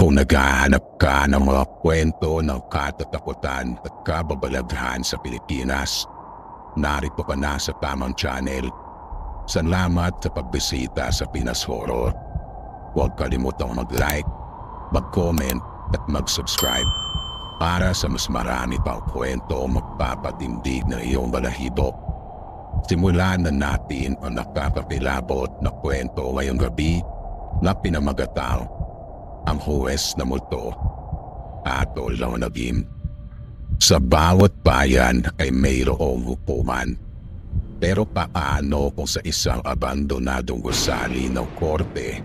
Kung naghahanap ka ng mga kwento ng katatakutan at kababalaghan sa Pilipinas, narito ka na sa tamang channel. Salamat sa pagbisita sa Pinas Horror. Huwag kalimutang mag-like, mag-comment at mag-subscribe para sa mas marami pang kwento magpapatindig ng iyong balahibo. Simulan na natin ang nakakapilabot na kwento ngayong gabi na pinamagatang Ang Huwes na Multo, Atol ng Nagim. Sa bawat bayan ay mayroong hukuman. Pero paano kung sa isang abandonadong gusali ng korte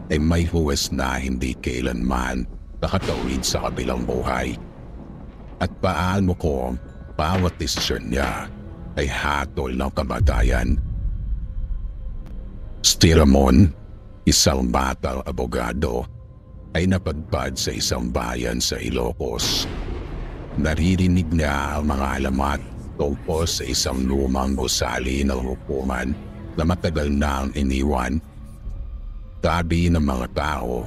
ay may huwes na hindi kailanman nakatawid sa kabilang buhay? At paano kung bawat desisyon niya ay hatol ng kamatayan? Si Ramon, isang batang abogado, ay napadpad sa isang bayan sa Ilocos. Naririnig niya ang mga alamat tungkol sa isang lumang gusali ng hukuman na matagal nang iniwan. Sabi ng mga tao,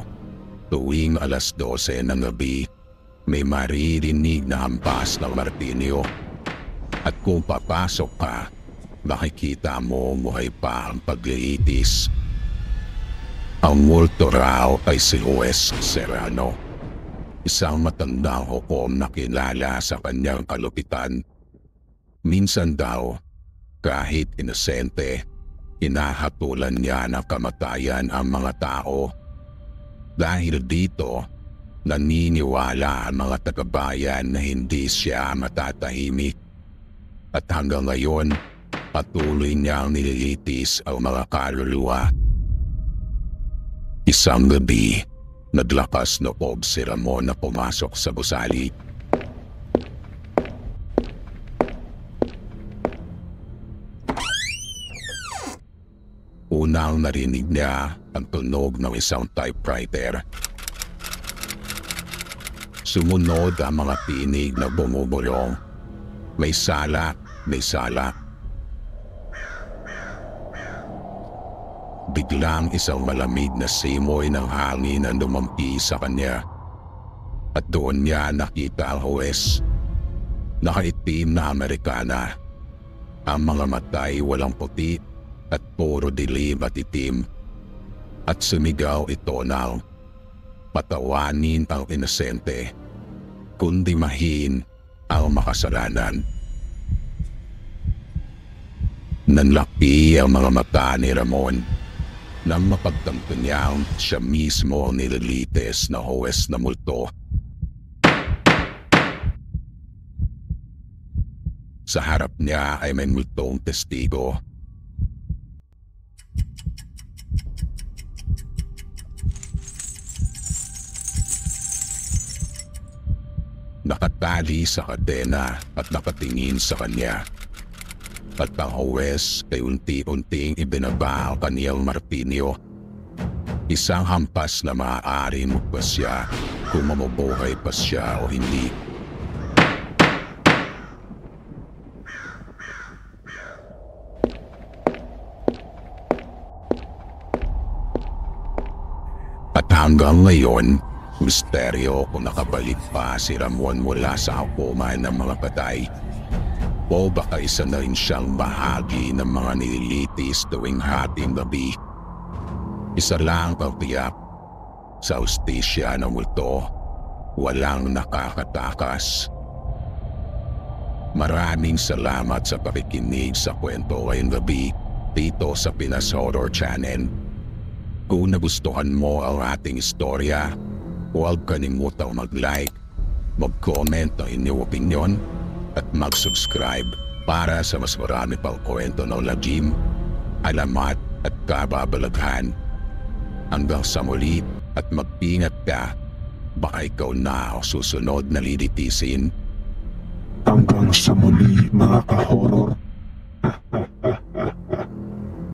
tuwing alas 12 ng gabi, may maririnig na hampas ng martilyo. At kung papasok ka, makikita mo buhay pa ang pagliitis. Ang multo raw ay si Huwes Serrano, isang matandang hukom na kilala sa kanyang kalupitan. Minsan daw, kahit inosente, hinahatulan niya ng kamatayan ang mga tao. Dahil dito, naniniwala ang mga tagabayan na hindi siya matatahimik. At hanggang ngayon, patuloy niyang nililitis ang mga kaluluwa. Isang gabi, naglakas loob si Ramon na pumasok sa gusali. Unang narinig niya ang tunog ng isang typewriter. Sumunod ang mga tinig na bumubulong. May salak, may salak. Biglang isang malamig na simoy ng hangin ang lumampi sa kanya. At doon niya nakita ang huwes. Nakaitim na Amerikana. Ang mga matay walang puti at puro dilim at itim. At sumigaw ito ng patawanin ang inosente, kundi mahin ang makasalanan. Nanlaki ang mga mata ni Ramon nang mapagtanto niyang siya mismo ang nililitis na huwes na multo. Sa harap niya ay may multong testigo. Nakatali sa kadena at nakatingin sa kanya. At ang huwes ay unti-unting ibinaba ang kaniyang martilyo. Isang hampas na maaari magpas siya kung mamubuhay pa siya o hindi. At hanggang ngayon, misteryo kung nakabalik pa si Ramon mula sa hukuman ng mga patay. O baka isa na rin siyang bahagi ng mga nililitis tuwing hating gabi. Isa lang ang tiyak, sa hustisya ng multo, walang nakakatakas. Maraming salamat sa pakikinig sa kwento ngayong gabi dito sa Pinas Horror Channel. Kung nagustuhan mo ang ating istorya, huwag kalimutang mag-like, mag-comment ang inyong opinyon, at mag-subscribe para sa mas marami pang kwento ng lagim, alamat at kababalaghan. Hanggang sa muli at mag-ingat ka, baka ikaw na ang susunod na lilitisin. Hanggang sa muli mga ka-horror.